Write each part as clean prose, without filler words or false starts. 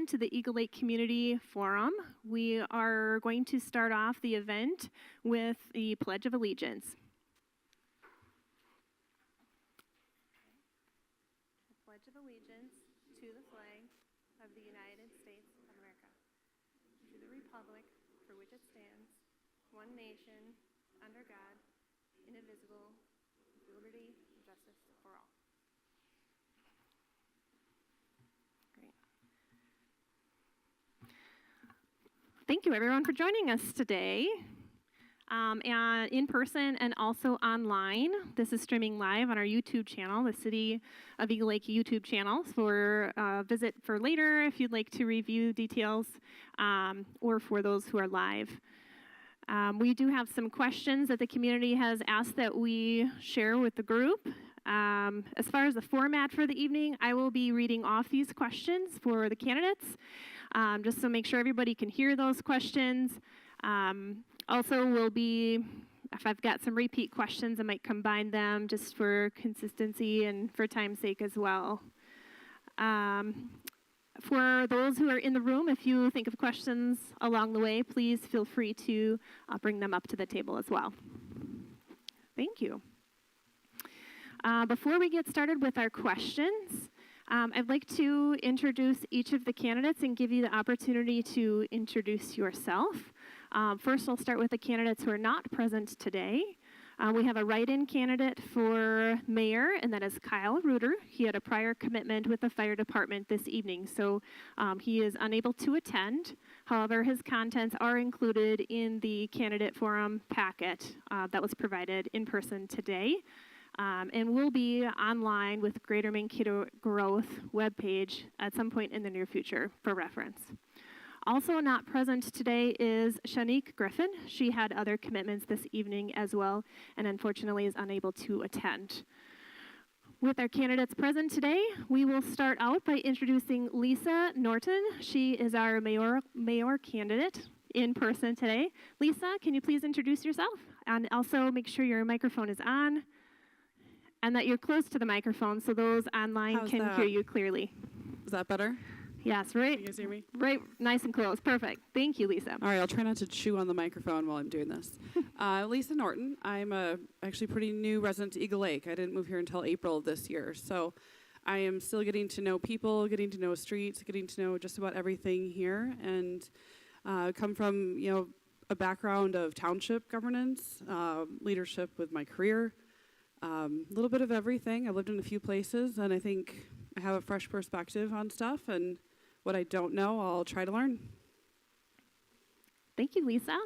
welcome to the Eagle Lake Community Forum. We are going to start off the event with the Pledge of Allegiance. The Pledge of Allegiance to the flag of the United States of America, to the republic for which it stands, one nation, under God, indivisible, with liberty and justice for all. Thank you, everyone, for joining us today, and in person and also online. This is streaming live on our YouTube channel, the City of Eagle Lake YouTube channel, for visit for later if you'd like to review details, or for those who are live. We do have some questions that the community has asked that we share with the group. As far as the format for the evening, I will be reading off these questions for the candidates, just to make sure everybody can hear those questions. Also, if I've got some repeat questions, I might combine them just for consistency and for time's sake as well. For those who are in the room, if you think of questions along the way, please feel free to bring them up to the table as well. Thank you. Before we get started with our questions, I'd like to introduce each of the candidates and give you the opportunity to introduce yourself. First, I'll start with the candidates who are not present today. We have a write-in candidate for mayor, and that is Kyle Reuter. He had a prior commitment with the fire department this evening, so he is unable to attend. However, his contents are included in the candidate forum packet that was provided in person today. And will be online with Greater Mankato Growth webpage at some point in the near future for reference. Also not present today is Shanique Griffin. She had other commitments this evening as well, and unfortunately is unable to attend. With our candidates present today, we will start out by introducing Lisa Norton. She is our mayor candidate in person today. Lisa, can you please introduce yourself? And also make sure your microphone is on, and that you're close to the microphone so those online can hear you clearly. Is that better? Yes, right. Can you guys hear me? Right, nice and close. Perfect. Thank you, Lisa. All right, I'll try not to chew on the microphone while I'm doing this. Lisa Norton. I'm actually pretty new resident to Eagle Lake. I didn't move here until April of this year. So I am still getting to know people, getting to know streets, getting to know just about everything here, and come from, a background of township governance, leadership with my career. A little bit of everything. I've lived in a few places, and I think I have a fresh perspective on stuff, and what I don't know, I'll try to learn. Thank you, Lisa.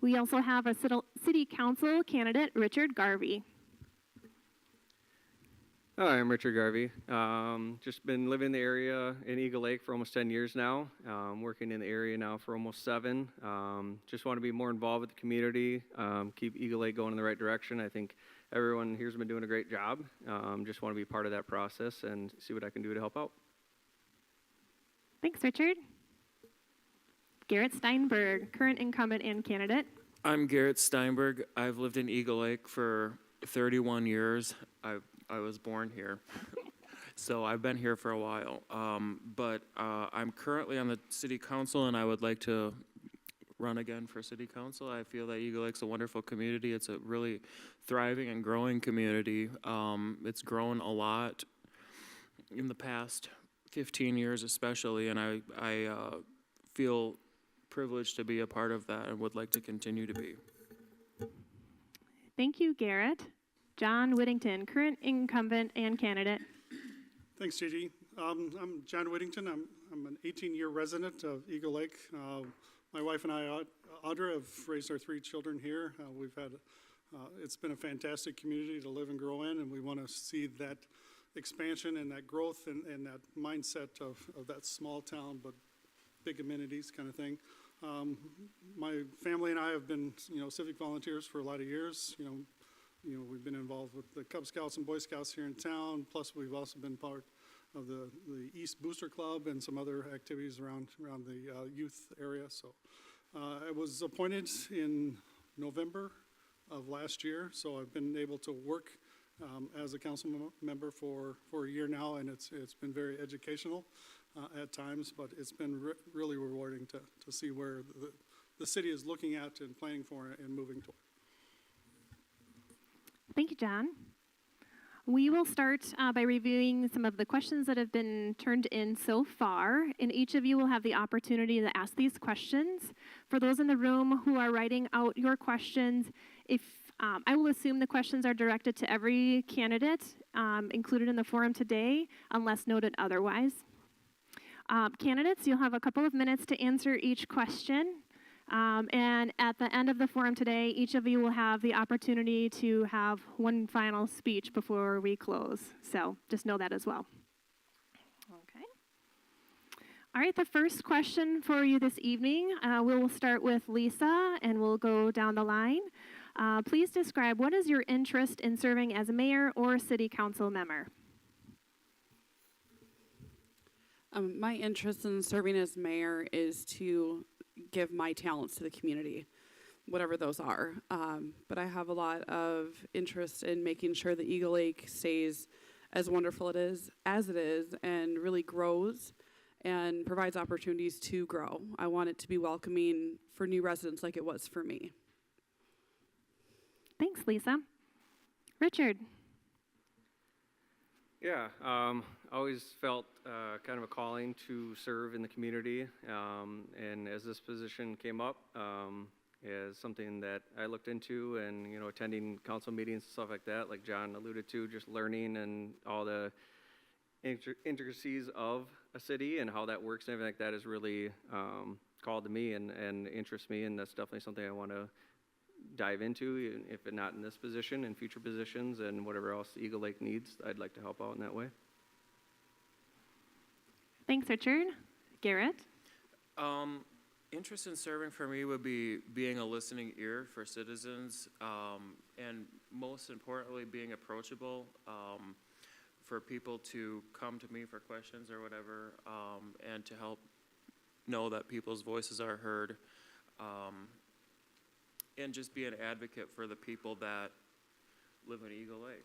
We also have a city council candidate, Richard Garvey. Hi, I'm Richard Garvey. Just been living in the area in Eagle Lake for almost 10 years now. Working in the area now for almost 7. Just want to be more involved with the community, keep Eagle Lake going in the right direction. I think everyone here's been doing a great job. Just want to be part of that process and see what I can do to help out. Thanks, Richard. Garrett Steinberg, current incumbent and candidate. I'm Garrett Steinberg. I've lived in Eagle Lake for 31 years. I was born here, so I've been here for a while. But I'm currently on the city council, and I would like to run again for city council. I feel that Eagle Lake's a wonderful community. It's a really thriving and growing community. It's grown a lot in the past 15 years especially, and I feel privileged to be a part of that and would like to continue to be. Thank you, Garrett. John Whittington, current incumbent and candidate. Thanks, Gigi. I'm John Whittington. I'm an 18-year resident of Eagle Lake. My wife and I, Audra, have raised our 3 children here. It's been a fantastic community to live and grow in, and we want to see that expansion and that growth and that mindset of that small town but big amenities kind of thing. My family and I have been, civic volunteers for a lot of years. We've been involved with the Cub Scouts and Boy Scouts here in town. Plus, we've also been part of the East Booster Club and some other activities around the youth area. So I was appointed in November of last year, so I've been able to work as a council member for a year now, and it's been very educational. at times, but it's been really rewarding to see where the city is looking at and planning for and moving toward. Thank you, John. We will start by reviewing some of the questions that have been turned in so far, and each of you will have the opportunity to ask these questions. For those in the room who are writing out your questions, I will assume the questions are directed to every candidate included in the forum today, unless noted otherwise. Candidates, you'll have a couple of minutes to answer each question. And at the end of the forum today, each of you will have the opportunity to have one final speech before we close. So just know that as well. Okay. All right, the first question for you this evening, we will start with Lisa and we'll go down the line. Please describe what is your interest in serving as a mayor or city council member? My interest in serving as mayor is to give my talents to the community, whatever those are. But I have a lot of interest in making sure that Eagle Lake stays as wonderful as it is and really grows and provides opportunities to grow. I want it to be welcoming for new residents like it was for me. Thanks, Lisa. Richard. Yeah, always felt kind of a calling to serve in the community, and as this position came up, is something that I looked into, and attending council meetings and stuff like that, like John alluded to, just learning and all the intricacies of a city and how that works and everything like that is really called to me and interests me, and that's definitely something I want to dive into, if not in this position, in future positions, and whatever else Eagle Lake needs, I'd like to help out in that way. Thanks, Richard. Garrett? Interest in serving for me would be being a listening ear for citizens, and most importantly, being approachable for people to come to me for questions or whatever, and to help know that people's voices are heard. And just be an advocate for the people that live in Eagle Lake.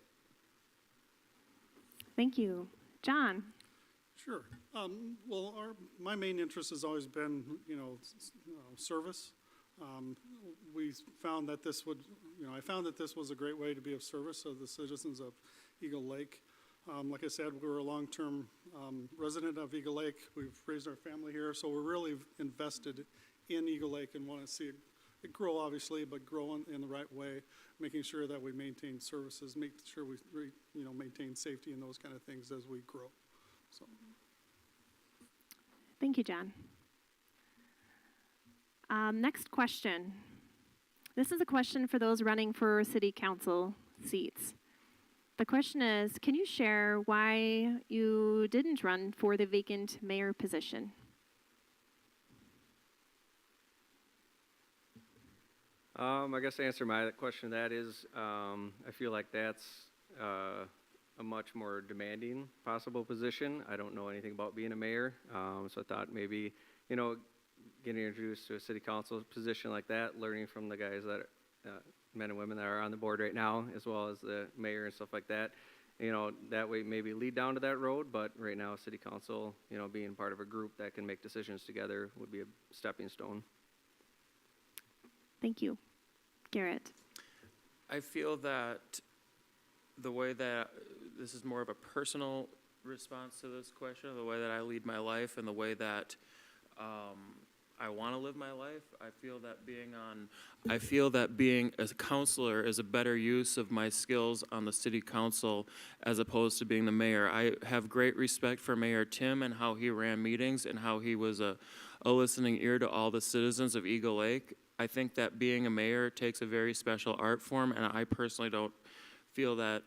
Thank you. John? Sure. Well, my main interest has always been, service. We found that this would, I found that this was a great way to be of service to the citizens of Eagle Lake. Like I said, we're a long-term resident of Eagle Lake. We've raised our family here, so we're really invested in Eagle Lake and want to see it grow, obviously, but grow in the right way, making sure that we maintain services, make sure we maintain safety and those kind of things as we grow. So. Thank you, John. Next question. This is a question for those running for city council seats. The question is, can you share why you didn't run for the vacant mayor position? I guess to answer my question, that is, I feel like that's a much more demanding possible position. I don't know anything about being a mayor, so I thought maybe, getting introduced to a city council position like that, learning from the guys that, men and women that are on the board right now, as well as the mayor and stuff like that, that way maybe lead down to that road, but right now city council, being part of a group that can make decisions together would be a stepping stone. Thank you. Garrett? I feel that the way that, this is more of a personal response to this question, the way that I lead my life and the way that I want to live my life, I feel that being a counselor is a better use of my skills on the city council as opposed to being the mayor. I have great respect for Mayor Tim and how he ran meetings and how he was a listening ear to all the citizens of Eagle Lake. I think that being a mayor takes a very special art form, and I personally don't feel that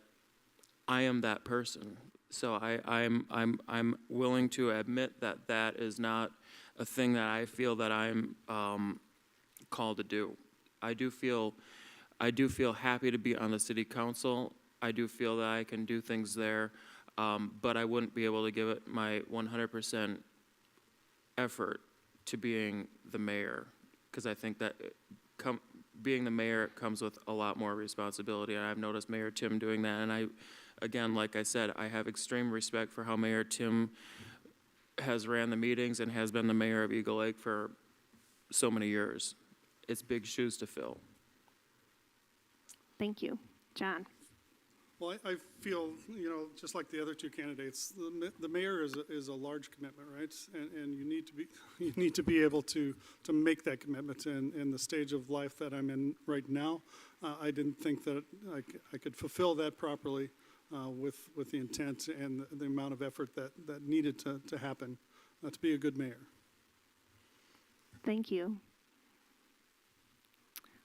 I am that person. So I'm willing to admit that that is not a thing that I feel that I'm called to do. I do feel happy to be on the city council. I do feel that I can do things there, but I wouldn't be able to give it my 100% effort to being the mayor, because I think that being the mayor comes with a lot more responsibility, and I've noticed Mayor Tim doing that, and again, like I said, I have extreme respect for how Mayor Tim has ran the meetings and has been the mayor of Eagle Lake for so many years. It's big shoes to fill. Thank you. John? Well, I feel, just like the other two candidates, the mayor is a large commitment, right? And you need to be able to make that commitment. And in the stage of life that I'm in right now, I didn't think that I could fulfill that properly with the intent and the amount of effort that needed to happen to be a good mayor. Thank you.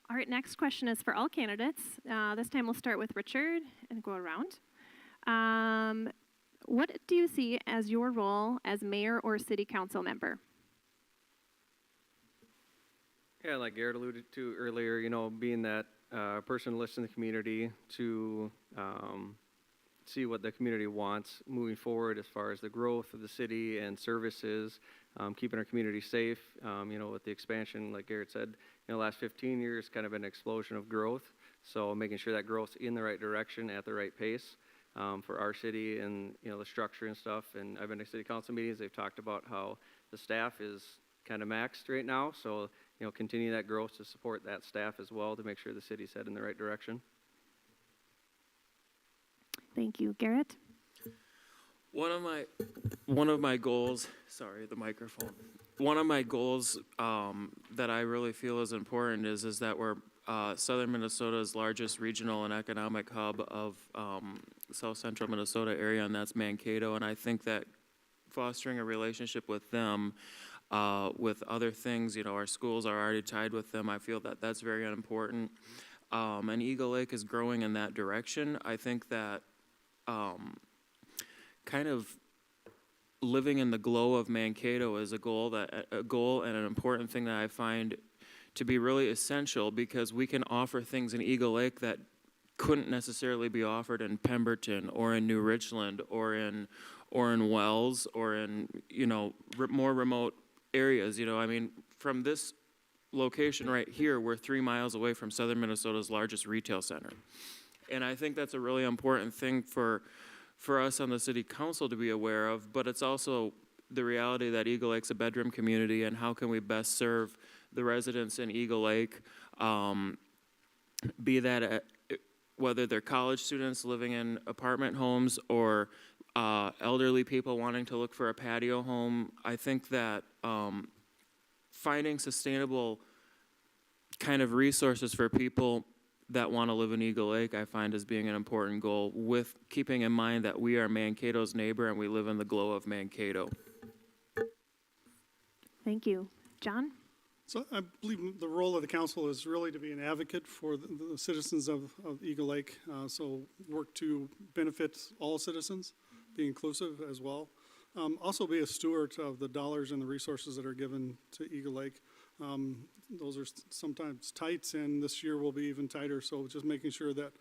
All right, next question is for all candidates. This time we'll start with Richard and go around. What do you see as your role as mayor or city council member? Yeah, like Garrett alluded to earlier, being that person to listen to the community, to see what the community wants moving forward as far as the growth of the city and services, keeping our community safe. With the expansion, like Garrett said, the last 15 years kind of an explosion of growth. So making sure that growth's in the right direction at the right pace for our city and, the structure and stuff. And I've been to city council meetings. They've talked about how the staff is kind of maxed right now. So, continue that growth to support that staff as well to make sure the city's headed in the right direction. Thank you. Garrett? One of my goals, sorry, the microphone. One of my goals that I really feel is important is that we're southern Minnesota's largest regional and economic hub of south central Minnesota area, and that's Mankato. And I think that fostering a relationship with them, with other things, our schools are already tied with them. I feel that that's very important. And Eagle Lake is growing in that direction. I think that kind of living in the glow of Mankato is a goal and an important thing that I find to be really essential, because we can offer things in Eagle Lake that couldn't necessarily be offered in Pemberton or in New Richland or in Wells or in more remote areas. From this location right here, we're 3 miles away from southern Minnesota's largest retail center. And I think that's a really important thing for us on the city council to be aware of, but it's also the reality that Eagle Lake's a bedroom community, and how can we best serve the residents in Eagle Lake, be that whether they're college students living in apartment homes or elderly people wanting to look for a patio home. I think that finding sustainable kind of resources for people that want to live in Eagle Lake, I find as being an important goal, with keeping in mind that we are Mankato's neighbor and we live in the glow of Mankato. Thank you. John? So I believe the role of the council is really to be an advocate for the citizens of Eagle Lake. So work to benefit all citizens, be inclusive as well. Also be a steward of the dollars and the resources that are given to Eagle Lake. Those are sometimes tight, and this year will be even tighter. So just making sure that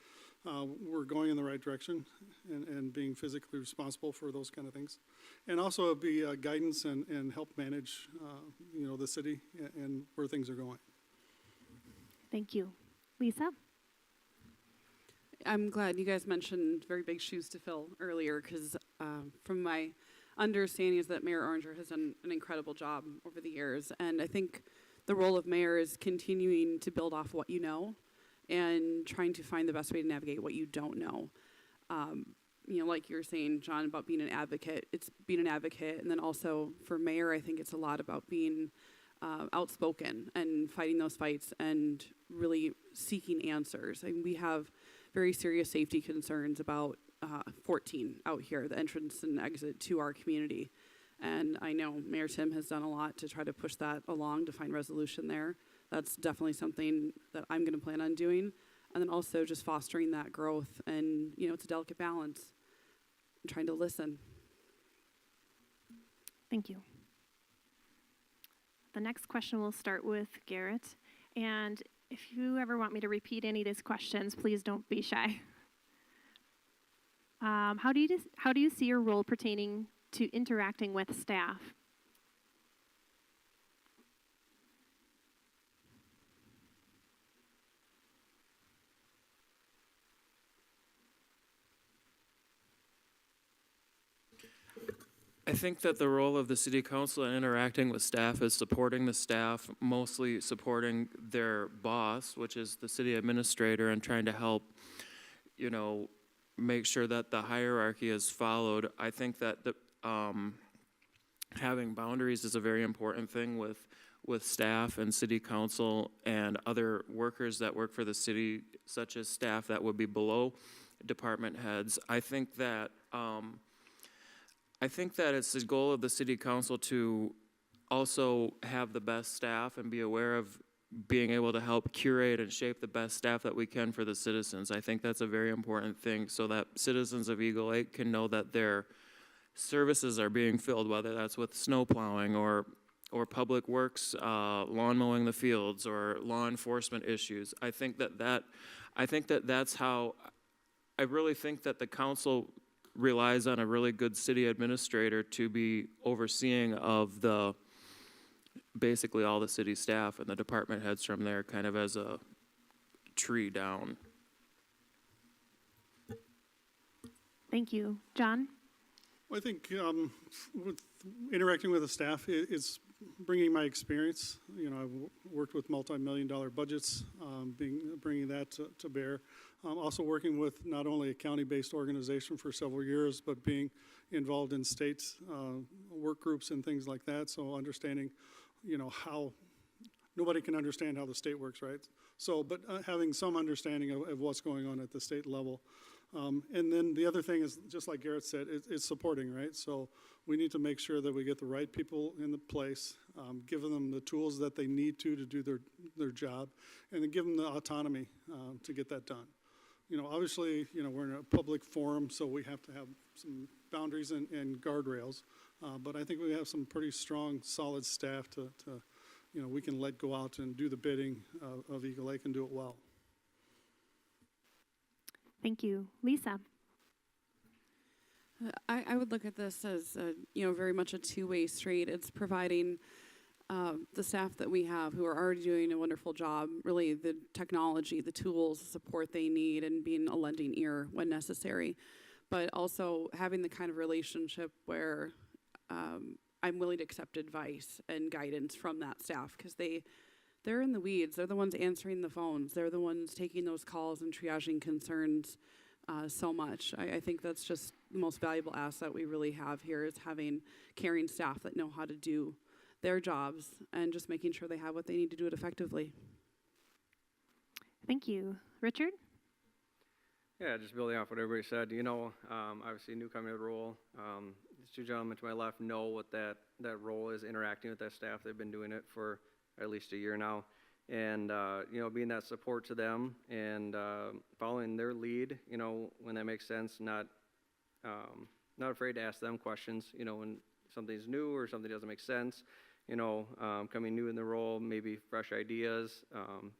we're going in the right direction and being physically responsible for those kind of things. And also be guidance and help manage, the city and where things are going. Thank you. Lisa? I'm glad you guys mentioned very big shoes to fill earlier, because from my understanding is that Mayor Oranger has done an incredible job over the years. And I think the role of mayor is continuing to build off what you know and trying to find the best way to navigate what you don't know. Like you were saying, John, about being an advocate, it's being an advocate. And then also for mayor, I think it's a lot about being outspoken and fighting those fights and really seeking answers. I mean, we have very serious safety concerns about 14 out here, the entrance and exit to our community. And I know Mayor Tim has done a lot to try to push that along to find resolution there. That's definitely something that I'm going to plan on doing. And then also just fostering that growth. And, it's a delicate balance. I'm trying to listen. Thank you. The next question will start with Garrett. And if you ever want me to repeat any of these questions, please don't be shy. How do you see your role pertaining to interacting with staff? I think that the role of the city council in interacting with staff is supporting the staff, mostly supporting their boss, which is the city administrator, and trying to help, you know, make sure that the hierarchy is followed. I think that having boundaries is a very important thing with staff and city council and other workers that work for the city, such as staff that would be below department heads. I think that it's the goal of the city council to also have the best staff and be aware of being able to help curate and shape the best staff that we can for the citizens. I think that's a very important thing so that citizens of Eagle Lake can know that their services are being filled, whether that's with snow plowing or public works, lawn mowing the fields, or law enforcement issues. I really think that the council relies on a really good city administrator to be overseeing of basically all the city staff and the department heads from there, kind of as a tree down. Thank you. John? Well, I think with interacting with the staff, it's bringing my experience. You know, I've worked with multi-million-dollar budgets, bringing that to bear. Also working with not only a county-based organization for several years, but being involved in state work groups and things like that. So understanding, you know, how nobody can understand how the state works, right? So, but having some understanding of what's going on at the state level. And then the other thing is, just like Garrett said, it's supporting, right? So we need to make sure that we get the right people in the place, giving them the tools that they need to do their job, and then give them the autonomy to get that done. You know, obviously, you know, we're in a public forum, so we have to have some boundaries and guardrails. But I think we have some pretty strong, solid staff to you know, we can let go out and do the bidding of Eagle Lake and do it well. Thank you. Lisa? I would look at this as, you know, very much a two-way street. It's providing the staff that we have who are already doing a wonderful job, really the technology, the tools, the support they need, and being a lending ear when necessary. But also having the kind of relationship where I'm willing to accept advice and guidance from that staff, because they're in the weeds. They're the ones answering the phones. They're the ones taking those calls and triaging concerns so much. I think that's just the most valuable asset we really have here, is having caring staff that know how to do their jobs and just making sure they have what they need to do it effectively. Thank you. Richard? Yeah, just building off what everybody said, you know, obviously new coming to the role. These two gentlemen to my left know what that role is, interacting with that staff. They've been doing it for at least a year now. And, you know, being that support to them and following their lead, you know, when that makes sense, not afraid to ask them questions, you know, when something's new or something doesn't make sense, you know, coming new in the role, maybe fresh ideas.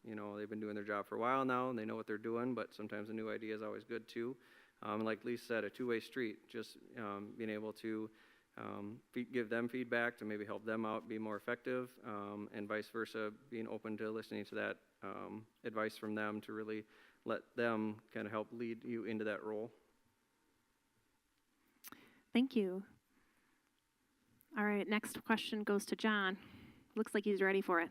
You know, they've been doing their job for a while now and they know what they're doing, but sometimes a new idea is always good too. And like Lisa said, a two-way street, just being able to give them feedback to maybe help them out, be more effective, and vice versa, being open to listening to that advice from them to really let them kind of help lead you into that role. Thank you. All right, next question goes to John. Looks like he's ready for it.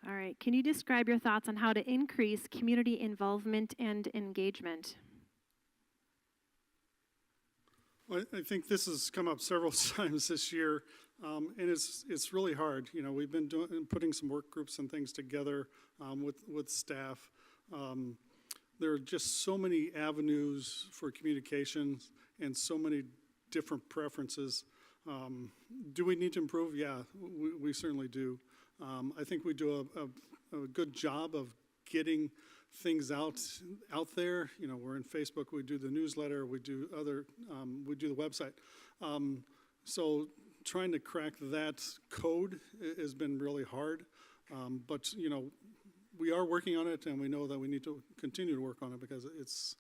All right, can you describe your thoughts on how to increase community involvement and engagement? Well, I think this has come up several times this year, and it's really hard. You know, we've been putting some work groups and things together with staff. There are just so many avenues for communications and so many different preferences. Do we need to improve? Yeah, we certainly do. I think we do a good job of getting things out there. You know, we're in Facebook, we do the newsletter, we do the website. So trying to crack that code has been really hard. But, you know, we are working on it, and we know that we need to continue to work on it because it's,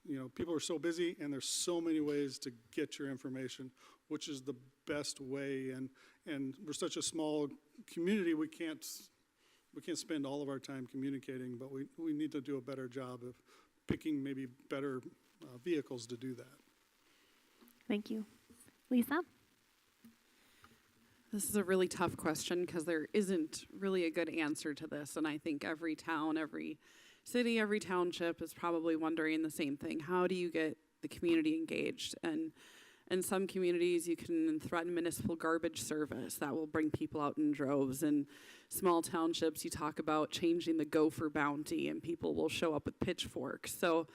you know, people are so busy and there's so many ways to get your information, which is the best way. And we're such a small community, we can't spend all of our time communicating, but we need to do a better job of picking maybe better vehicles to do that. Thank you. Lisa? This is a really tough question because there isn't really a good answer to this. And I think every town, every city, every township is probably wondering the same thing. How do you get the community engaged? And in some communities, you can threaten municipal garbage service. That will bring people out in droves. In small townships, you talk about changing the gopher bounty, and people will show up with pitchforks. So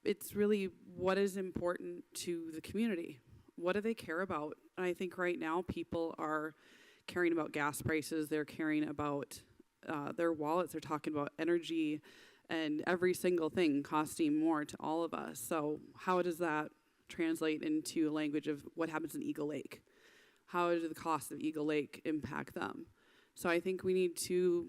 it's really what is important to the community. What do they care about? And I think right now people are caring about gas prices. They're caring about their wallets. They're talking about energy and every single thing costing more to all of us. So how does that translate into a language of what happens in Eagle Lake? How do the costs of Eagle Lake impact them? So I think we need to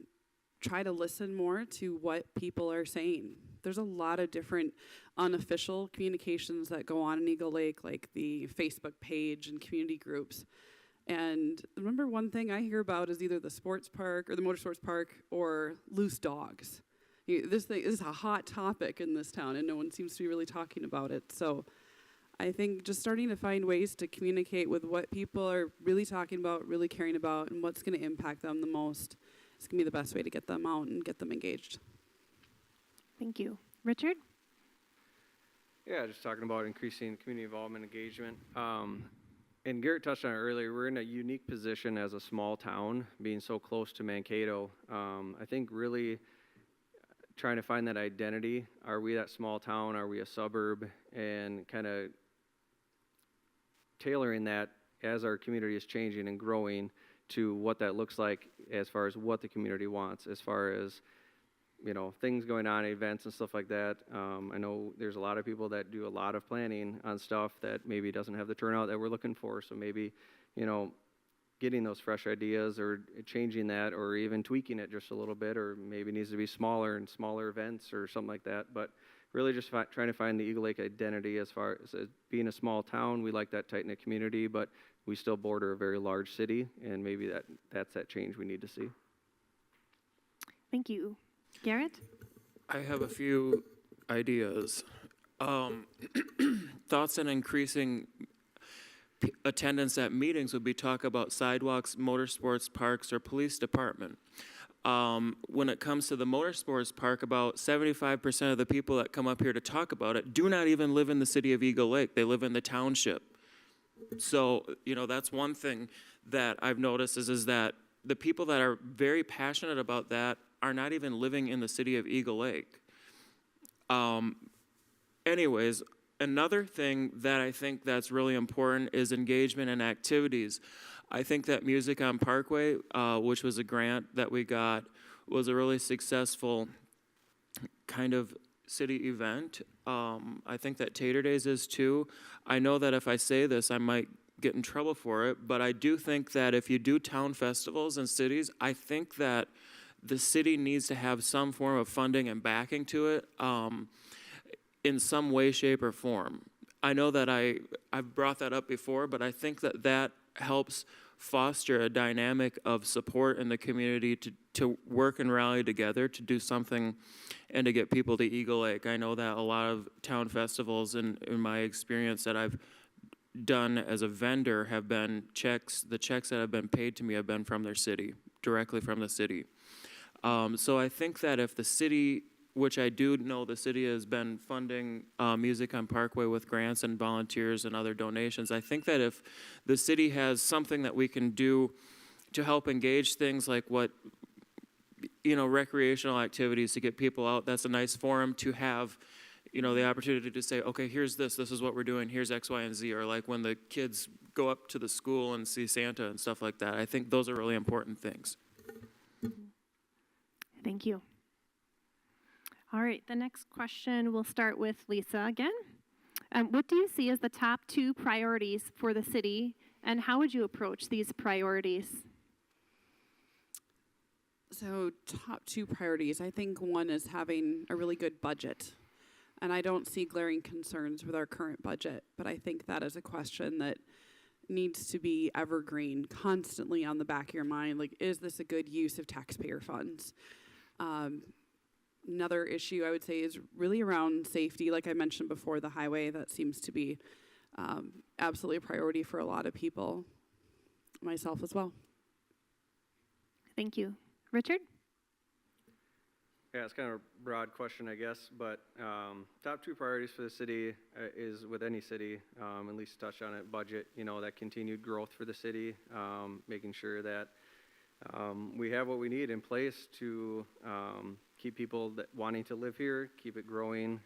try to listen more to what people are saying. There's a lot of different unofficial communications that go on in Eagle Lake, like the Facebook page and community groups. And remember, one thing I hear about is either the sports park or the motorsports park or loose dogs. This is a hot topic in this town, and no one seems to be really talking about it. So I think just starting to find ways to communicate with what people are really talking about, really caring about, and what's going to impact them the most is going to be the best way to get them out and get them engaged. Thank you. Richard? Yeah, just talking about increasing community involvement engagement. And Garrett touched on it earlier, we're in a unique position as a small town, being so close to Mankato. I think really trying to find that identity. Are we that small town? Are we a suburb? And kind of tailoring that as our community is changing and growing to what that looks like as far as what the community wants, as far as things going on, events and stuff like that. I know there's a lot of people that do a lot of planning on stuff that maybe doesn't have the turnout that we're looking for. So maybe, getting those fresh ideas or changing that or even tweaking it just a little bit, or maybe it needs to be smaller and smaller events or something like that. But really just trying to find the Eagle Lake identity as far as being a small town. We like that tight-knit community, but we still border a very large city, and maybe that's that change we need to see. Thank you. Garrett? I have a few ideas. Thoughts on increasing attendance at meetings would be talk about sidewalks, motorsports parks, or police department. When it comes to the motorsports park, about 75% of the people that come up here to talk about it do not even live in the city of Eagle Lake. They live in the township. So, that's one thing that I've noticed is that the people that are very passionate about that are not even living in the city of Eagle Lake. Anyways, another thing that I think that's really important is engagement and activities. I think that Music on Parkway, which was a grant that we got, was a really successful kind of city event. I think that Tater Days is too. I know that if I say this, I might get in trouble for it, but I do think that if you do town festivals in cities, I think that the city needs to have some form of funding and backing to it in some way, shape, or form. I know that I've brought that up before, but I think that helps foster a dynamic of support in the community to work and rally together to do something and to get people to Eagle Lake. I know that a lot of town festivals, in my experience that I've done as a vendor, have been the checks that have been paid to me have been from their city, directly from the city. So I think that if the city, which I do know the city has been funding Music on Parkway with grants and volunteers and other donations, I think that if the city has something that we can do to help engage things like recreational activities to get people out, that's a nice forum to have, the opportunity to say, okay, here's this is what we're doing, here's X, Y, and Z, or like when the kids go up to the school and see Santa and stuff like that. I think those are really important things. Thank you. All right, the next question, we'll start with Lisa again. What do you see as the top 2 priorities for the city, and how would you approach these priorities? So top 2 priorities, I think one is having a really good budget. And I don't see glaring concerns with our current budget, but I think that is a question that needs to be evergreen, constantly on the back of your mind. Like, is this a good use of taxpayer funds? Another issue I would say is really around safety. Like I mentioned before, the highway, that seems to be absolutely a priority for a lot of people, myself as well. Thank you. Richard? Yeah, it's kind of a broad question, I guess, but top two priorities for the city is with any city, at least touch on it, budget, that continued growth for the city, making sure that we have what we need in place to keep people wanting to live here, keep it growing,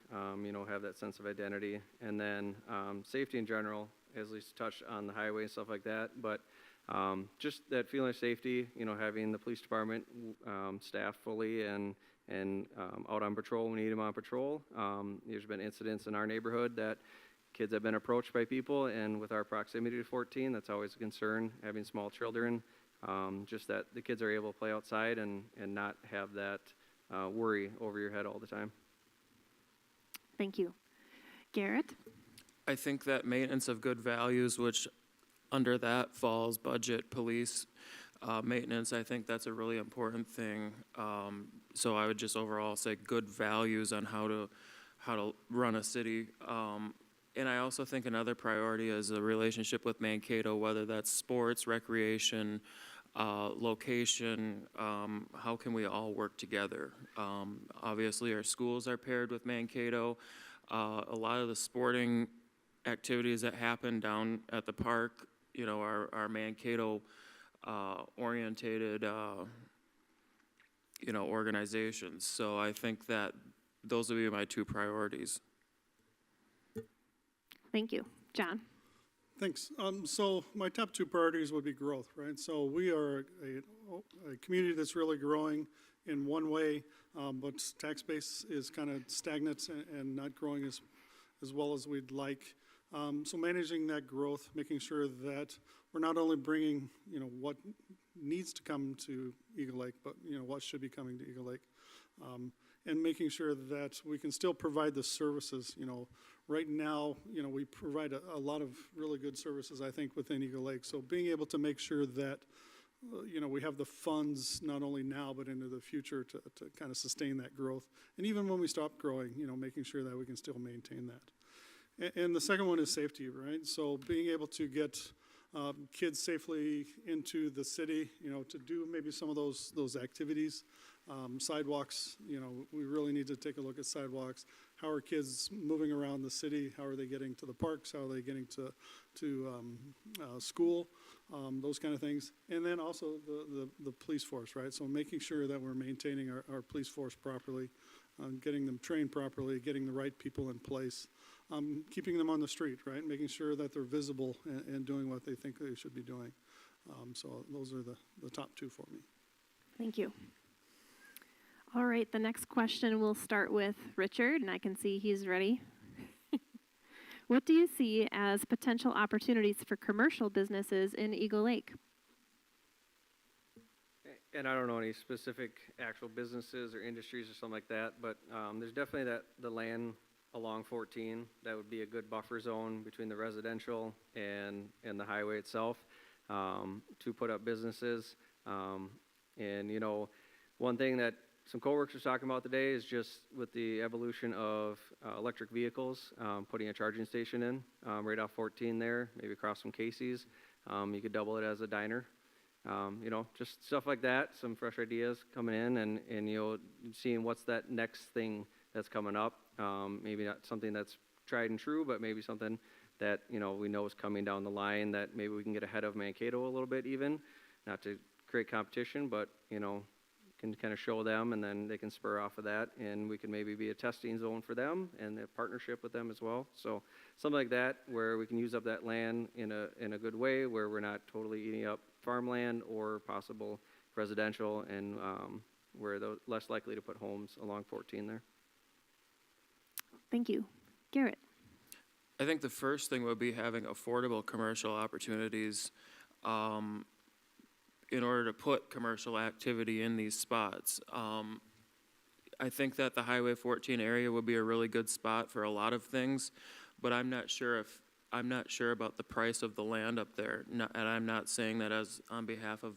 have that sense of identity, and then safety in general, as Lisa touched on the highway and stuff like that, but just that feeling of safety, having the police department staff fully and out on patrol when we need them on patrol. There's been incidents in our neighborhood that kids have been approached by people, and with our proximity to 14, that's always a concern, having small children, just that the kids are able to play outside and not have that worry over your head all the time. Thank you. Garrett? I think that maintenance of good values, which under that falls budget, police, maintenance, I think that's a really important thing. So I would just overall say good values on how to run a city. And I also think another priority is a relationship with Mankato, whether that's sports, recreation, location, how can we all work together? Obviously, our schools are paired with Mankato. A lot of the sporting activities that happen down at the park, are Mankato orientated, organizations. So I think that those would be my two priorities. Thank you. John? Thanks. So my top two priorities would be growth, right? So we are a community that's really growing in one way, but tax base is kind of stagnant and not growing as well as we'd like. So managing that growth, making sure that we're not only bringing, what needs to come to Eagle Lake, but, what should be coming to Eagle Lake. And making sure that we can still provide the services, right now, we provide a lot of really good services, I think, within Eagle Lake. So being able to make sure that, we have the funds not only now, but into the future to kind of sustain that growth. And even when we stop growing, making sure that we can still maintain that. And the second one is safety, right? So being able to get kids safely into the city, to do maybe some of those activities. Sidewalks, we really need to take a look at sidewalks. How are kids moving around the city? How are they getting to the parks? How are they getting to school? Those kind of things. And then also the police force, right? So making sure that we're maintaining our police force properly, getting them trained properly, getting the right people in place, keeping them on the street, right? Making sure that they're visible and doing what they think they should be doing. So those are the top two for me. Thank you. All right, the next question will start with Richard, and I can see he's ready. What do you see as potential opportunities for commercial businesses in Eagle Lake? And I don't know any specific actual businesses or industries or something like that, but there's definitely the land along 14 that would be a good buffer zone between the residential and the highway itself to put up businesses. And one thing that some coworkers were talking about today is just with the evolution of electric vehicles, putting a charging station in right off 14 there, maybe across from Casey's. You could double it as a diner. Just stuff like that, some fresh ideas coming in and seeing what's that next thing that's coming up. Maybe not something that's tried and true, but maybe something that, we know is coming down the line that maybe we can get ahead of Mankato a little bit even, not to create competition, but, can kind of show them and then they can spur off of that and we can maybe be a testing zone for them and a partnership with them as well. So something like that where we can use up that land in a good way where we're not totally eating up farmland or possible residential and we're less likely to put homes along 14 there. Thank you. Garrett? I think the first thing would be having affordable commercial opportunities in order to put commercial activity in these spots. I think that the Highway 14 area would be a really good spot for a lot of things, but I'm not sure about the price of the land up there. And I'm not saying that as on behalf of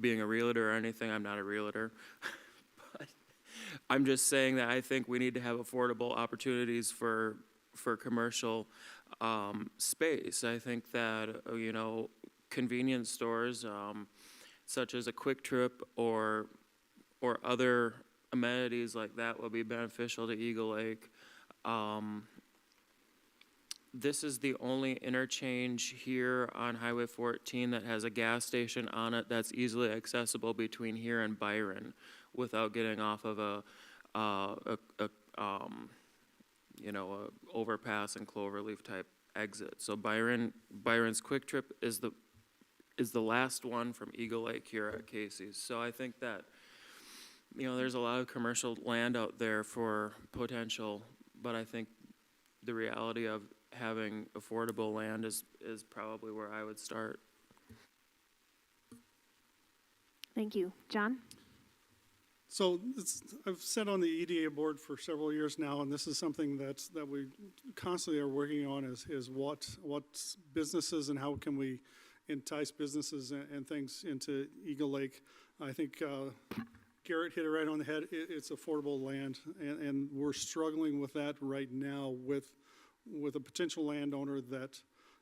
being a realtor or anything. I'm not a realtor. But I'm just saying that I think we need to have affordable opportunities for commercial space. I think that, convenience stores, such as a Quick Trip or other amenities like that will be beneficial to Eagle Lake. This is the only interchange here on Highway 14 that has a gas station on it that's easily accessible between here and Byron without getting off of a overpass and Cloverleaf type exit. So Byron's Quick Trip is the last one from Eagle Lake here at Casey's. So I think that, there's a lot of commercial land out there for potential, but I think the reality of having affordable land is probably where I would start. Thank you. John? So I've sat on the EDA board for several years now, and this is something that we constantly are working on is what businesses and how can we entice businesses and things into Eagle Lake. I think Garrett hit it right on the head. It's affordable land, and we're struggling with that right now with a potential landowner that,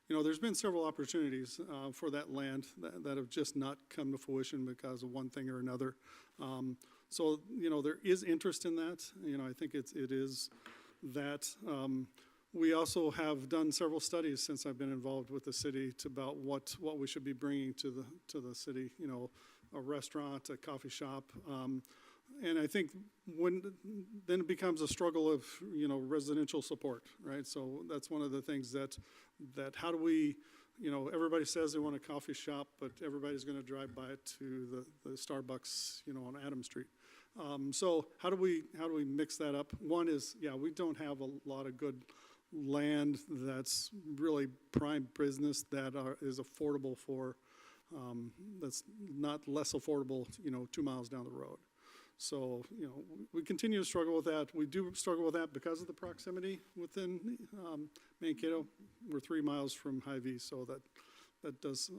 there's been several opportunities for that land that have just not come to fruition because of one thing or another. So, there is interest in that. I think it is that. We also have done several studies since I've been involved with the city about what we should be bringing to the city, a restaurant, a coffee shop. And I think then it becomes a struggle of, residential support, right? So that's one of the things that how do we, everybody says they want a coffee shop, but everybody's going to drive by it to the Starbucks, on Adams Street. So how do we mix that up? One is, we don't have a lot of good land that's really prime business that is affordable for, that's not less affordable, 2 miles down the road. So, we continue to struggle with that. We do struggle with that because of the proximity within Mankato. We're 3 miles from Hy-Vee, so that does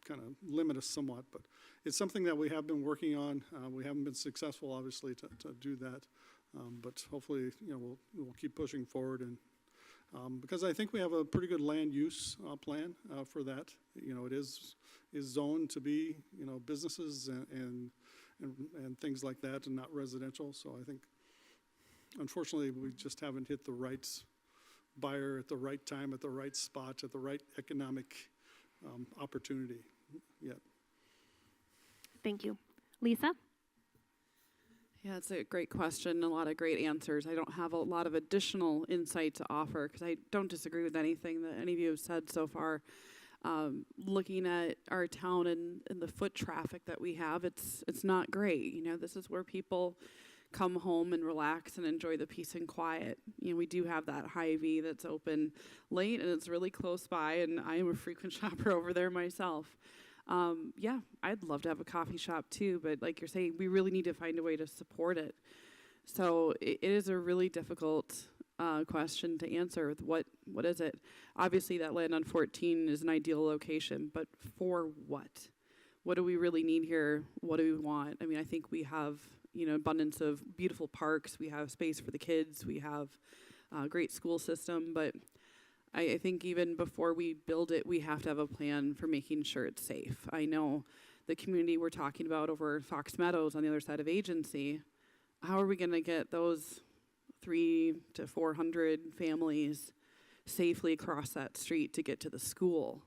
kind of limit us somewhat. But it's something that we have been working on. We haven't been successful, obviously, to do that. But hopefully, we'll keep pushing forward. And because I think we have a pretty good land use plan for that. It is zoned to be, businesses and things like that, and not residential. So I think, unfortunately, we just haven't hit the right buyer at the right time, at the right spot, at the right economic opportunity yet. Thank you. Lisa? Yeah, it's a great question, a lot of great answers. I don't have a lot of additional insight to offer because I don't disagree with anything that any of you have said so far. Looking at our town and the foot traffic that we have, it's not great. This is where people come home and relax and enjoy the peace and quiet. We do have that Hy-Vee that's open late and it's really close by, and I am a frequent shopper over there myself. I'd love to have a coffee shop too, but like you're saying, we really need to find a way to support it. So it is a really difficult question to answer with what is it? Obviously that land on 14 is an ideal location, but for what? What do we really need here? What do we want? I mean, I think we have, abundance of beautiful parks. We have space for the kids. We have a great school system, but I think even before we build it, we have to have a plan for making sure it's safe. I know the community we're talking about over Fox Meadows on the other side of Agency, how are we going to get those 300 to 400 families safely across that street to get to the school?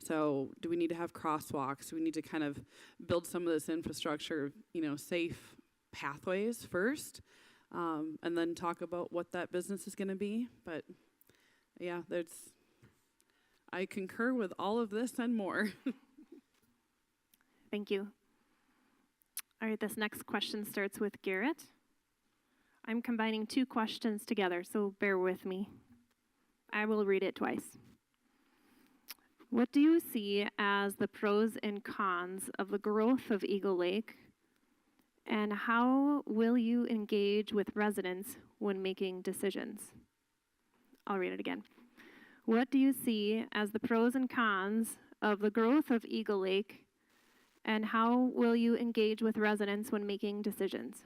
So do we need to have crosswalks? Do we need to kind of build some of this infrastructure, safe pathways first, and then talk about what that business is going to be? But yeah, I concur with all of this and more. Thank you. All right, this next question starts with Garrett. I'm combining two questions together, so bear with me. I will read it twice. What do you see as the pros and cons of the growth of Eagle Lake, and how will you engage with residents when making decisions? I'll read it again. What do you see as the pros and cons of the growth of Eagle Lake, and how will you engage with residents when making decisions?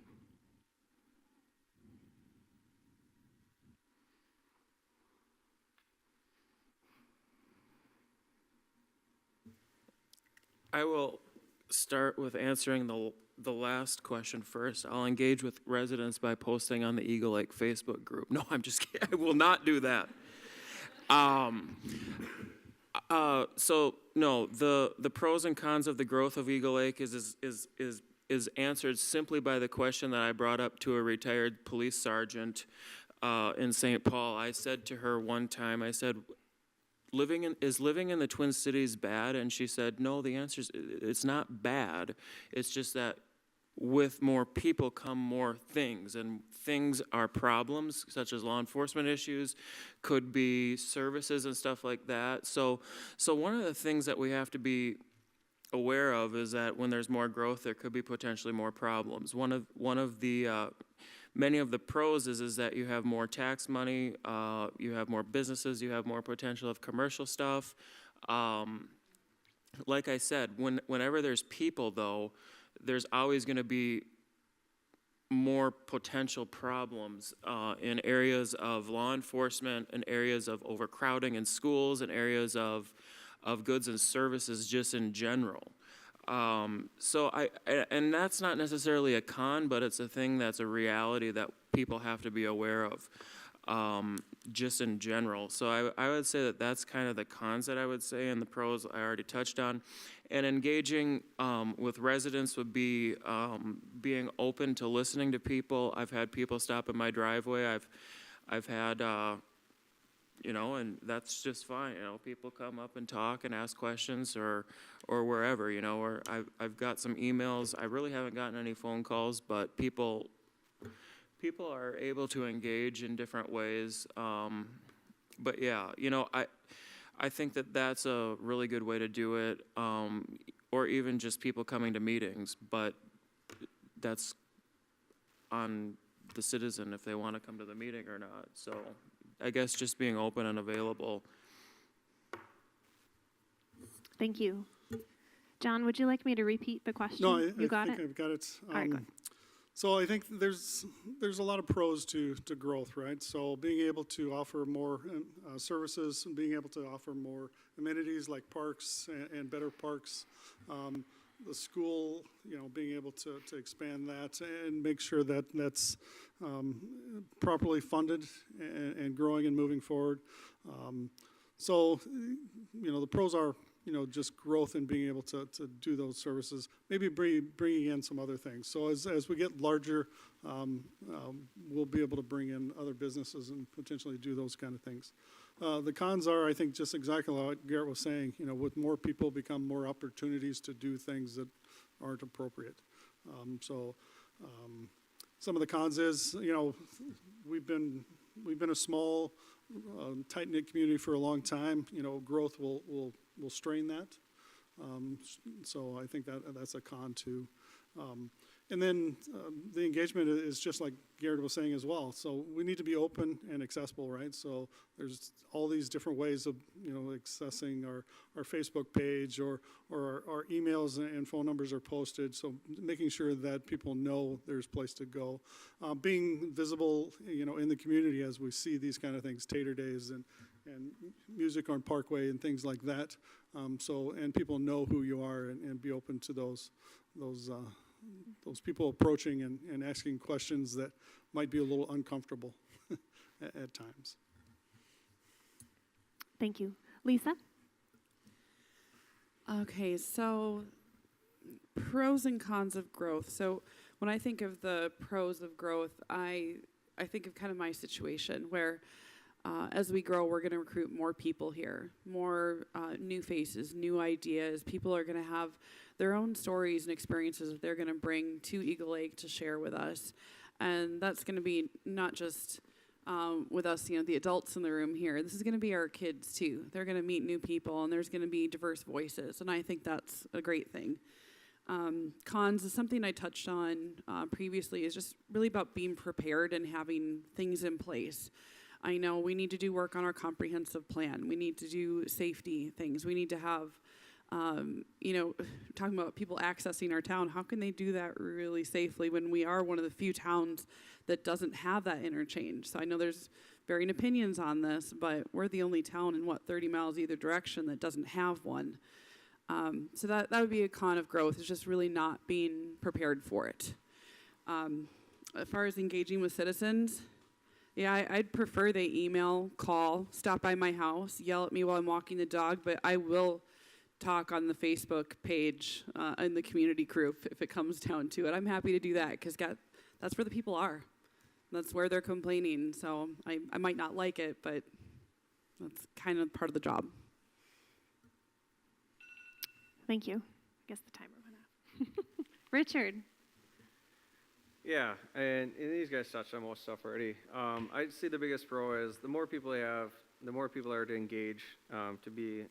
I will start with answering the last question first. I'll engage with residents by posting on the Eagle Lake Facebook group. No, I'm just kidding. I will not do that. So no, the pros and cons of the growth of Eagle Lake is answered simply by the question that I brought up to a retired police sergeant in St. Paul. I said to her one time, I said, living in the Twin Cities bad? And she said, no, the answer is it's not bad. It's just that with more people come more things, and things are problems such as law enforcement issues, could be services and stuff like that. So one of the things that we have to be aware of is that when there's more growth, there could be potentially more problems. One of the many of the pros is that you have more tax money, you have more businesses, you have more potential of commercial stuff. Like I said, whenever there's people, though, there's always going to be more potential problems in areas of law enforcement, in areas of overcrowding in schools, in areas of goods and services just in general. So and that's not necessarily a con, but it's a thing that's a reality that people have to be aware of, just in general. So I would say that that's kind of the cons that I would say, and the pros I already touched on. And engaging with residents would be being open to listening to people. I've had people stop in my driveway. I've had and that's just fine. People come up and talk and ask questions, or wherever, or I've got some emails. I really haven't gotten any phone calls, but people are able to engage in different ways. But yeah, I think that that's a really good way to do it, or even just people coming to meetings, but that's on the citizen if they want to come to the meeting or not. So I guess just being open and available. Thank you. John, would you like me to repeat the question? No, You got think it? I've got it. All right, go ahead. So I think there's a lot of pros to growth, right? So being able to offer more services, and being able to offer more amenities like parks and better parks, the school, being able to expand that and make sure that that's properly funded and growing and moving forward. So the pros are just growth and being able to do those services, maybe bringing in some other things. So as we get larger, we'll be able to bring in other businesses and potentially do those kind of things. The cons are, I think, just exactly what Garrett was saying, with more people become more opportunities to do things that aren't appropriate. Some of the cons is, we've been a small, tight-knit community for a long time. Growth will strain that. So I think that's a con too. And then the engagement is just like Garrett was saying as well. So we need to be open and accessible, right? So there's all these different ways of, accessing our Facebook page or our emails and phone numbers are posted. So making sure that people know there's a place to go. Being visible, in the community as we see these kind of things, Tater Days and music on Parkway and things like that. And people know who you are and be open to those people approaching and asking questions that might be a little uncomfortable at times. Thank you. Lisa? Okay, so pros and cons of growth. So when I think of the pros of growth, I think of kind of my situation where as we grow, we're going to recruit more people here, more new faces, new ideas. People are going to have their own stories and experiences that they're going to bring to Eagle Lake to share with us. And that's going to be not just with us, the adults in the room here. This is going to be our kids, too. They're going to meet new people, and there's going to be diverse voices. And I think that's a great thing. Cons is something I touched on previously, is just really about being prepared and having things in place. I know we need to do work on our comprehensive plan. We need to do safety things. We need to have, talking about people accessing our town, how can they do that really safely when we are one of the few towns that doesn't have that interchange? So I know there's varying opinions on this, but we're the only town in, 30 miles either direction that doesn't have one. So that would be a con of growth, is just really not being prepared for it. As far as engaging with citizens, yeah, I'd prefer they email, call, stop by my house, yell at me while I'm walking the dog, but I will talk on the Facebook page in the community group if it comes down to it. I'm happy to do that because that's where the people are. That's where they're complaining. So I might not like it, but that's kind of part of the job. Thank you. I guess the timer went off. Richard. Yeah, and these guys touched on most stuff already. I'd see the biggest pro is the more people they have, the more people are to engage to be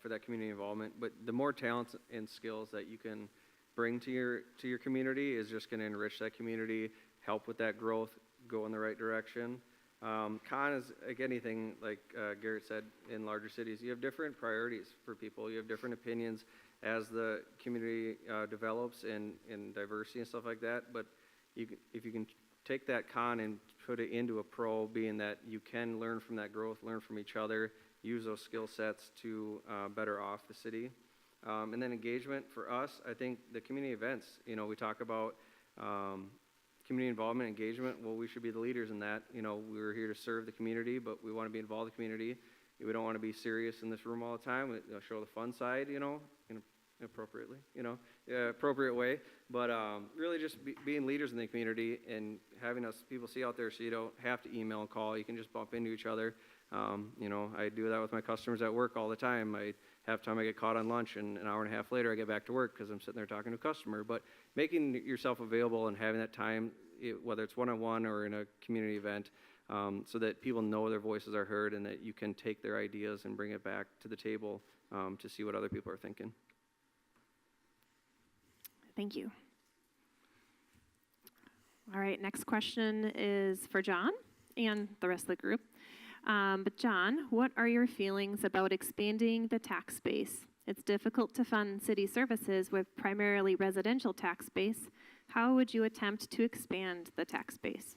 for that community involvement. But the more talents and skills that you can bring to your community is just going to enrich that community, help with that growth, go in the right direction. Con is like anything, like Garrett said, in larger cities, you have different priorities for people. You have different opinions as the community develops and diversity and stuff like that. But if you can take that con and put it into a pro, being that you can learn from that growth, learn from each other, use those skill sets to better off the city. And then engagement for us, I think the community events, we talk about community involvement, engagement. Well, we should be the leaders in that. We're here to serve the community, but we want to be involved in the community. We don't want to be serious in this room all the time. We show the fun side, appropriately, appropriate way. But really just being leaders in the community and having people see out there so you don't have to email and call. You can just bump into each other. I do that with my customers at work all the time. Half time I get caught on lunch, and an hour and a half later I get back to work because I'm sitting there talking to a customer. But making yourself available and having that time, whether it's one-on-one or in a community event, so that people know their voices are heard and that you can take their ideas and bring it back to the table to see what other people are thinking. Thank you. All right, next question is for John and the rest of the group. But John, what are your feelings about expanding the tax base? It's difficult to fund city services with primarily residential tax base. How would you attempt to expand the tax base?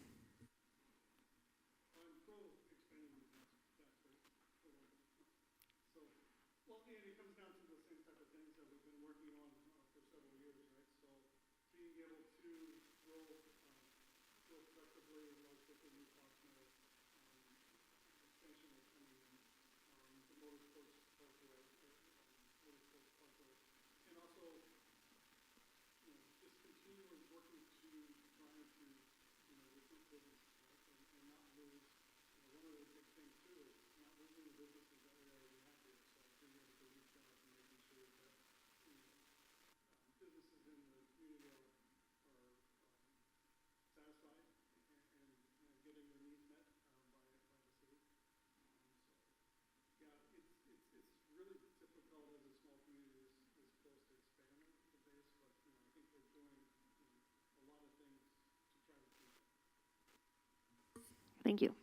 Thank you.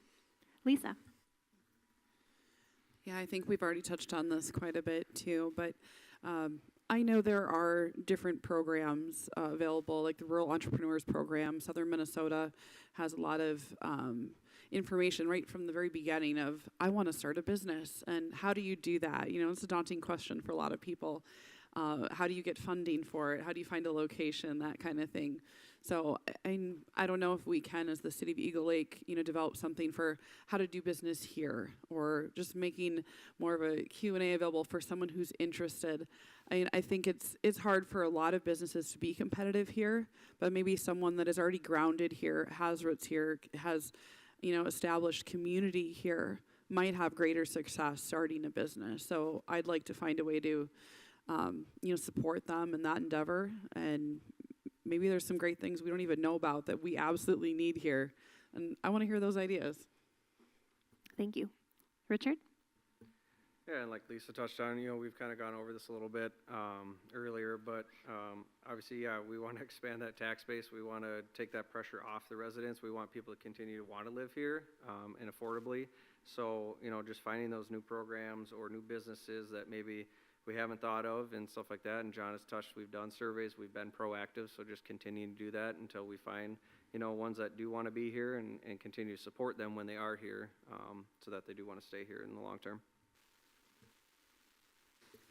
Lisa. Yeah, I think we've already touched on this quite a bit too, but I know there are different programs available, like the Rural Entrepreneurs Program. Southern Minnesota has a lot of information right from the very beginning of, I want to start a business, and how do you do that? It's a daunting question for a lot of people. How do you get funding for it? How do you find a location? That kind of thing. So I don't know if we can, as the city of Eagle Lake, develop something for how to do business here, or just making more of a Q&A available for someone who's interested. I think it's hard for a lot of businesses to be competitive here, but maybe someone that is already grounded here, has roots here, has established community here, might have greater success starting a business. So I'd like to find a way to support them in that endeavor, and maybe there's some great things we don't even know about that we absolutely need here, and I want to hear those ideas. Thank you. Richard? Yeah, and like Lisa touched on, we've kind of gone over this a little bit earlier, but obviously, yeah, we want to expand that tax base. We want to take that pressure off the residents. We want people to continue to want to live here and affordably. So, just finding those new programs or new businesses that maybe we haven't thought of and stuff like that. And John has touched, we've done surveys, we've been proactive, so just continue to do that until we find, ones that do want to be here and continue to support them when they are here so that they do want to stay here in the long term.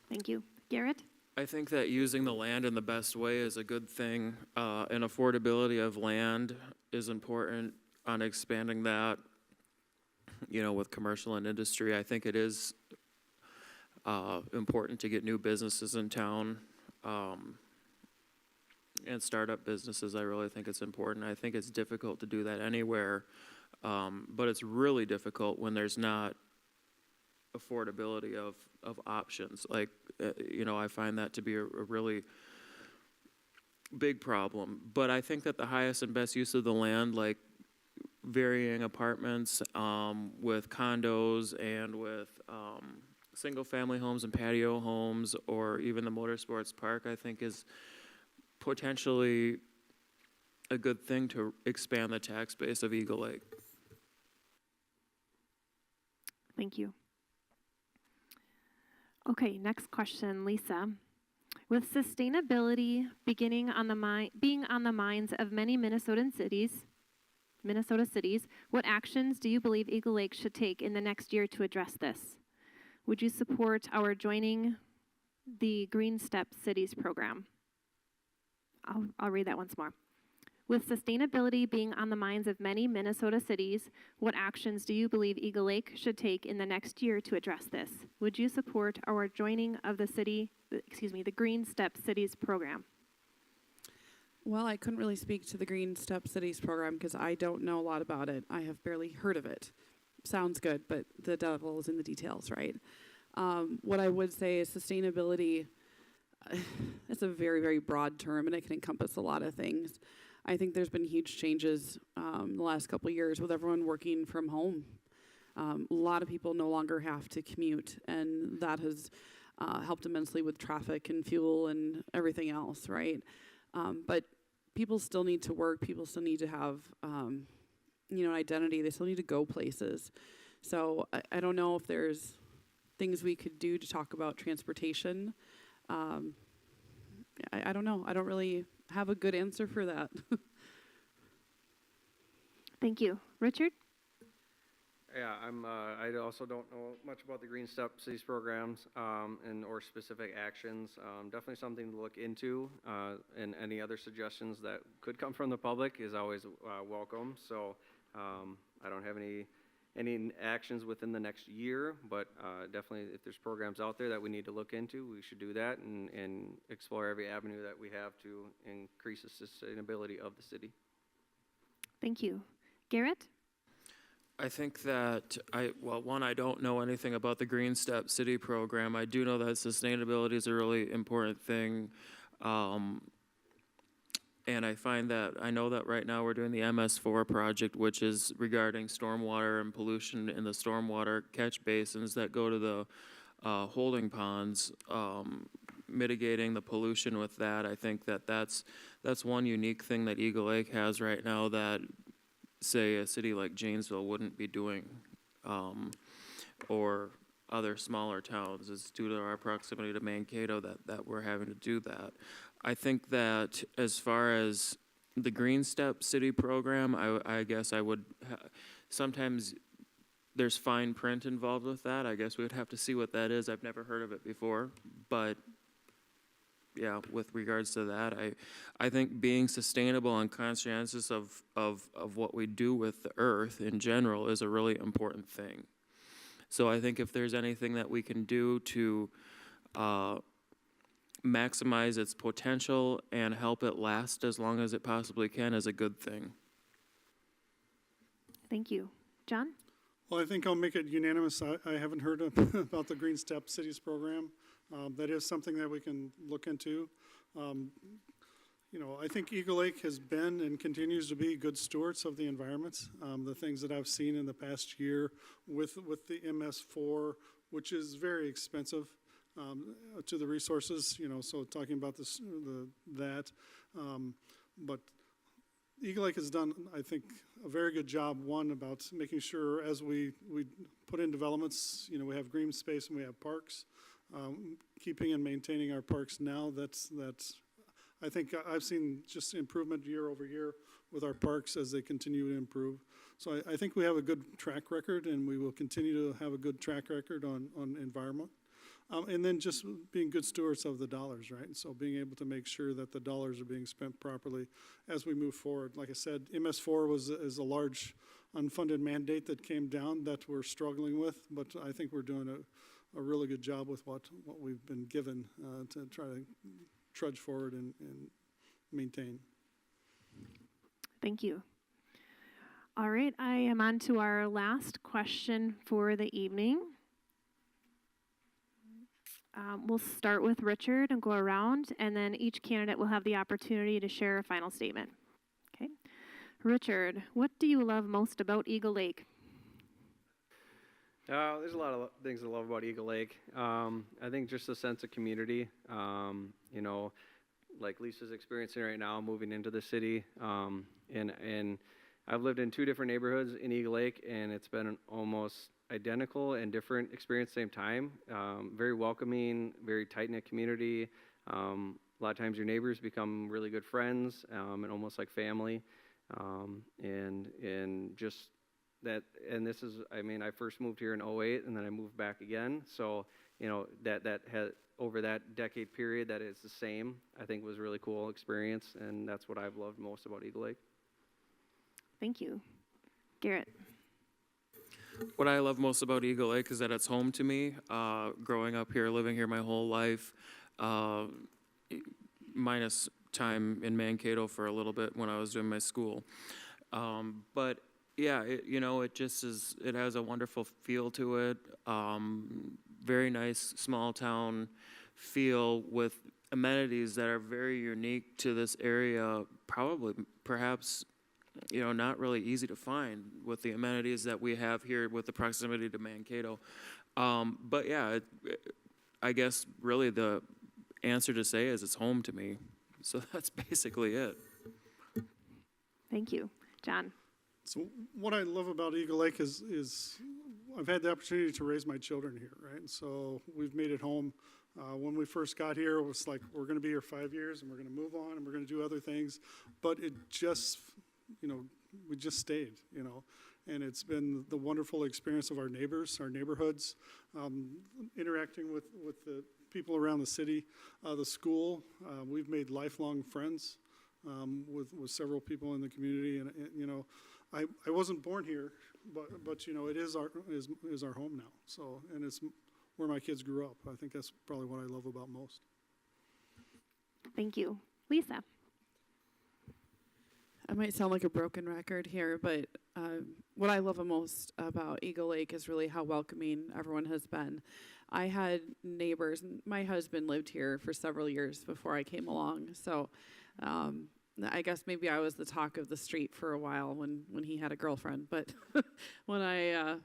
Thank you. Garrett? I think that using the land in the best way is a good thing, and affordability of land is important on expanding that, with commercial and industry. I think it is important to get new businesses in town, and startup businesses. I really think it's important. I think it's difficult to do that anywhere, but it's really difficult when there's not affordability of options. Like, I find that to be a really big problem. But I think that the highest and best use of the land, like varying apartments with condos and with single-family homes and patio homes, or even the motorsports park, I think is potentially a good thing to expand the tax base of Eagle Lake. Thank you. Okay, next question, Lisa. With sustainability being on the minds of many Minnesota cities, what actions do you believe Eagle Lake should take in the next year to address this? Would you support our joining the Green Step Cities program? I'll read that once more. With sustainability being on the minds of many Minnesota cities, what actions do you believe Eagle Lake should take in the next year to address this? Would you support our joining of the Green Step Cities program? Well, I couldn't really speak to the Green Step Cities program because I don't know a lot about it. I have barely heard of it. Sounds good, but the devil is in the details, right? What I would say is sustainability, it's a very, very broad term, and it can encompass a lot of things. I think there's been huge changes the last couple of years with everyone working from home. A lot of people no longer have to commute, and that has helped immensely with traffic and fuel and everything else, right? But people still need to work. People still need to have, an identity. They still need to go places. So I don't know if there's things we could do to talk about transportation. I don't know. I don't really have a good answer for that. Thank you. Richard? Yeah, I also don't know much about the Green Step Cities programs or specific actions. Definitely something to look into, and any other suggestions that could come from the public is always welcome. So I don't have any actions within the next year, but definitely if there's programs out there that we need to look into, we should do that and explore every avenue that we have to increase the sustainability of the city. Thank you. Garrett? I think that I don't know anything about the Green Step City program. I do know that sustainability is a really important thing. And I know that right now we're doing the MS4 project, which is regarding stormwater and pollution in the stormwater catch basins that go to the holding ponds, mitigating the pollution with that. I think that's one unique thing that Eagle Lake has right now that, say, a city like Janesville wouldn't be doing, or other smaller towns. It's due to our proximity to Mankato that we're having to do that. I think that as far as the Green Step City program, I guess I would, sometimes there's fine print involved with that. I guess we would have to see what that is. I've never heard of it before, but yeah, with regards to that, I think being sustainable and conscientious of what we do with the earth in general is a really important thing. So I think if there's anything that we can do to maximize its potential and help it last as long as it possibly can is a good thing. Thank you. John? Well, I think I'll make it unanimous. I haven't heard about the Green Step Cities program. That is something that we can look into. I think Eagle Lake has been and continues to be good stewards of the environment. The things that I've seen in the past year with the MS4, which is very expensive to the resources, so talking about that. But Eagle Lake has done, I think, a very good job, one, about making sure as we put in developments, we have green space and we have parks. Keeping and maintaining our parks now, that's I think I've seen just improvement year over year with our parks as they continue to improve. So I think we have a good track record, and we will continue to have a good track record on environment. And then just being good stewards of the dollars, right? And so being able to make sure that the dollars are being spent properly as we move forward. Like I said, MS4 is a large unfunded mandate that came down that we're struggling with, but I think we're doing a really good job with what we've been given to try to trudge forward and maintain. Thank you. All right, I am on to our last question for the evening. We'll start with Richard and go around, and then each candidate will have the opportunity to share a final statement. Okay. Richard, what do you love most about Eagle Lake? There's a lot of things I love about Eagle Lake. I think just a sense of community, you know, like Lisa's experiencing right now, moving into the city. And I've lived in 2 different neighborhoods in Eagle Lake, and it's been an almost identical and different experience at the same time. Very welcoming, very tight-knit community. A lot of times your neighbors become really good friends and almost like family. And just that, and this is, I mean, I first moved here in 08 and then I moved back again. So, you know, that had, over that decade period, that is the same, I think was a really cool experience. And that's what I've loved most about Eagle Lake. Thank you. Garrett. What I love most about Eagle Lake is that it's home to me. Growing up here, living here my whole life, minus time in Mankato for a little bit when I was doing my school. But yeah, it just is, it has a wonderful feel to it. Very nice small town feel with amenities that are very unique to this area, perhaps not really easy to find with the amenities that we have here with the proximity to Mankato. But yeah, I guess really the answer to say is it's home to me. So that's basically it. Thank you. John. So what I love about Eagle Lake is I've had the opportunity to raise my children here, right? And so we've made it home. When we first got here, it was like, we're going to be here 5 years and we're going to move on and we're going to do other things. But it just, we just stayed, and it's been the wonderful experience of our neighbors, our neighborhoods, interacting with the people around the city, the school. We've made lifelong friends with several people in the community, and I wasn't born here, but it is our home now. So, and it's where my kids grew up. I think that's probably what I love about most. Thank you. Lisa. I might sound like a broken record here, but what I love the most about Eagle Lake is really how welcoming everyone has been. I had neighbors, and my husband lived here for several years before I came along, so I guess maybe I was the talk of the street for a while when he had a girlfriend, but when I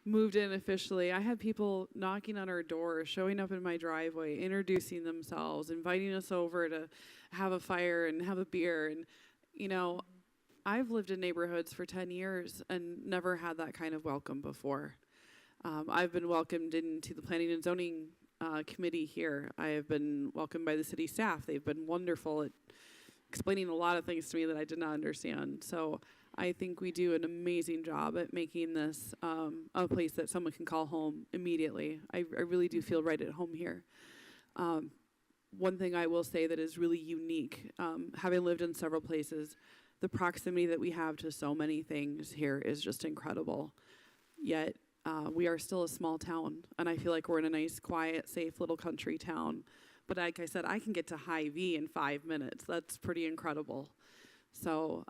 moved in officially, I had people knocking on our door, showing up in my driveway, introducing themselves, inviting us over to have a fire and have a beer. And I've lived in neighborhoods for 10 years and never had that kind of welcome before. I've been welcomed into the Planning and Zoning Committee here. I have been welcomed by the city staff. They've been wonderful at explaining a lot of things to me that I did not understand. So I think we do an amazing job at making this a place that someone can call home immediately. I really do feel right at home here. One thing I will say that is really unique, having lived in several places, the proximity that we have to so many things here is just incredible. Yet we are still a small town, and I feel like we're in a nice, quiet, safe little country town. But like I said, I can get to Hy-Vee in 5 minutes. That's pretty incredible. So,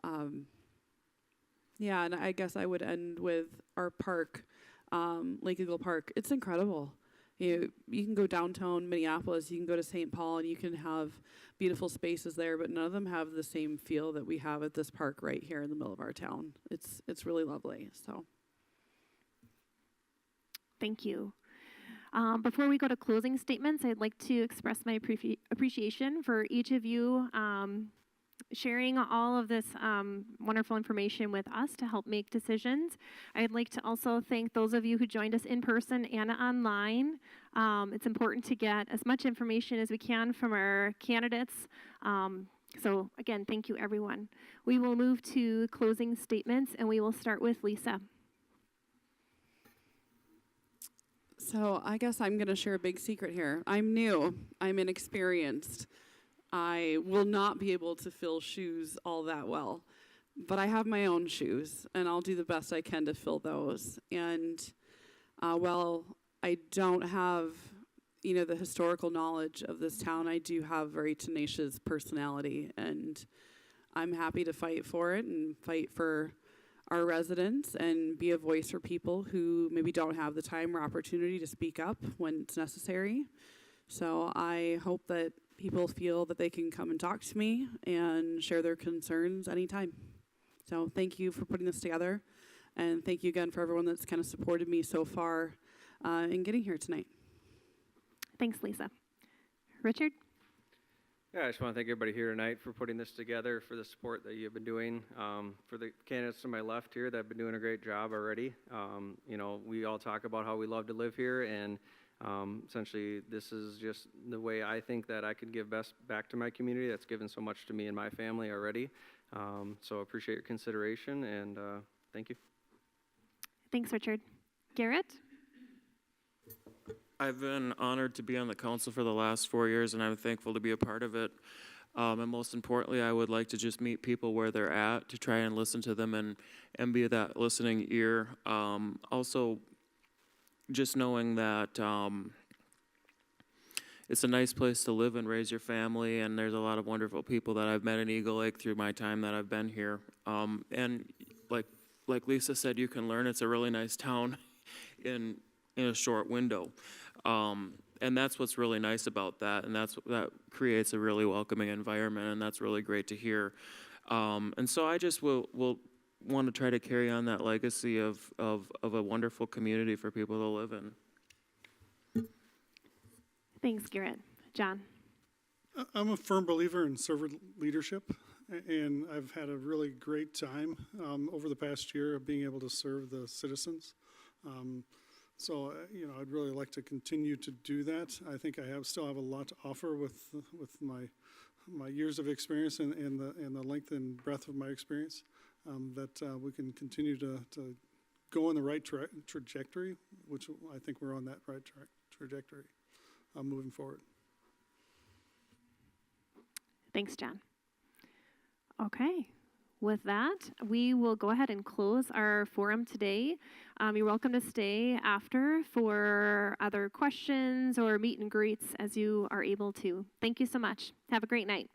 yeah, and I guess I would end with our park, Lake Eagle Park. It's incredible. You can go downtown Minneapolis, you can go to St. Paul, and you can have beautiful spaces there, but none of them have the same feel that we have at this park right here in the middle of our town. It's really lovely. So, Thank you. Before we go to closing statements, I'd like to express my appreciation for each of you sharing all of this wonderful information with us to help make decisions. I'd like to also thank those of you who joined us in person and online. It's important to get as much information as we can from our candidates. So again, thank you everyone. We will move to closing statements and we will start with Lisa. So I guess I'm going to share a big secret here. I'm new. I'm inexperienced. I will not be able to fill shoes all that well. But I have my own shoes, and I'll do the best I can to fill those. And while I don't have, the historical knowledge of this town, I do have very tenacious personality, and I'm happy to fight for it and fight for our residents and be a voice for people who maybe don't have the time or opportunity to speak up when it's necessary. So I hope that people feel that they can come and talk to me and share their concerns anytime. So thank you for putting this together, and thank you again for everyone that's kind of supported me so far in getting here tonight. Thanks, Lisa. Richard? Yeah, I just want to thank everybody here tonight for putting this together, for the support that you've been doing. For the candidates to my left here that have been doing a great job already. We all talk about how we love to live here, and essentially this is just the way I think that I could give best back to my community that's given so much to me and my family already. So I appreciate your consideration, and thank you. Thanks, Richard. Garrett? I've been honored to be on the council for the last 4 years, and I'm thankful to be a part of it. And most importantly, I would like to just meet people where they're at, to try and listen to them and be that listening ear. Also, just knowing that it's a nice place to live and raise your family, and there's a lot of wonderful people that I've met in Eagle Lake through my time that I've been here. And like Lisa said, you can learn it's a really nice town in a short window. And that's what's really nice about that, and that creates a really welcoming environment, and that's really great to hear. And so I just will want to try to carry on that legacy of a wonderful community for people to live in. Thanks, Garrett. John? I'm a firm believer in servant leadership, and I've had a really great time over the past year of being able to serve the citizens. So, I'd really like to continue to do that. I think I still have a lot to offer with my years of experience and the length and breadth of my experience, that we can continue to go in the right trajectory, which I think we're on that right trajectory moving forward. Thanks, John. Okay. With that, we will go ahead and close our forum today. You're welcome to stay after for other questions or meet and greets as you are able to. Thank you so much. Have a great night.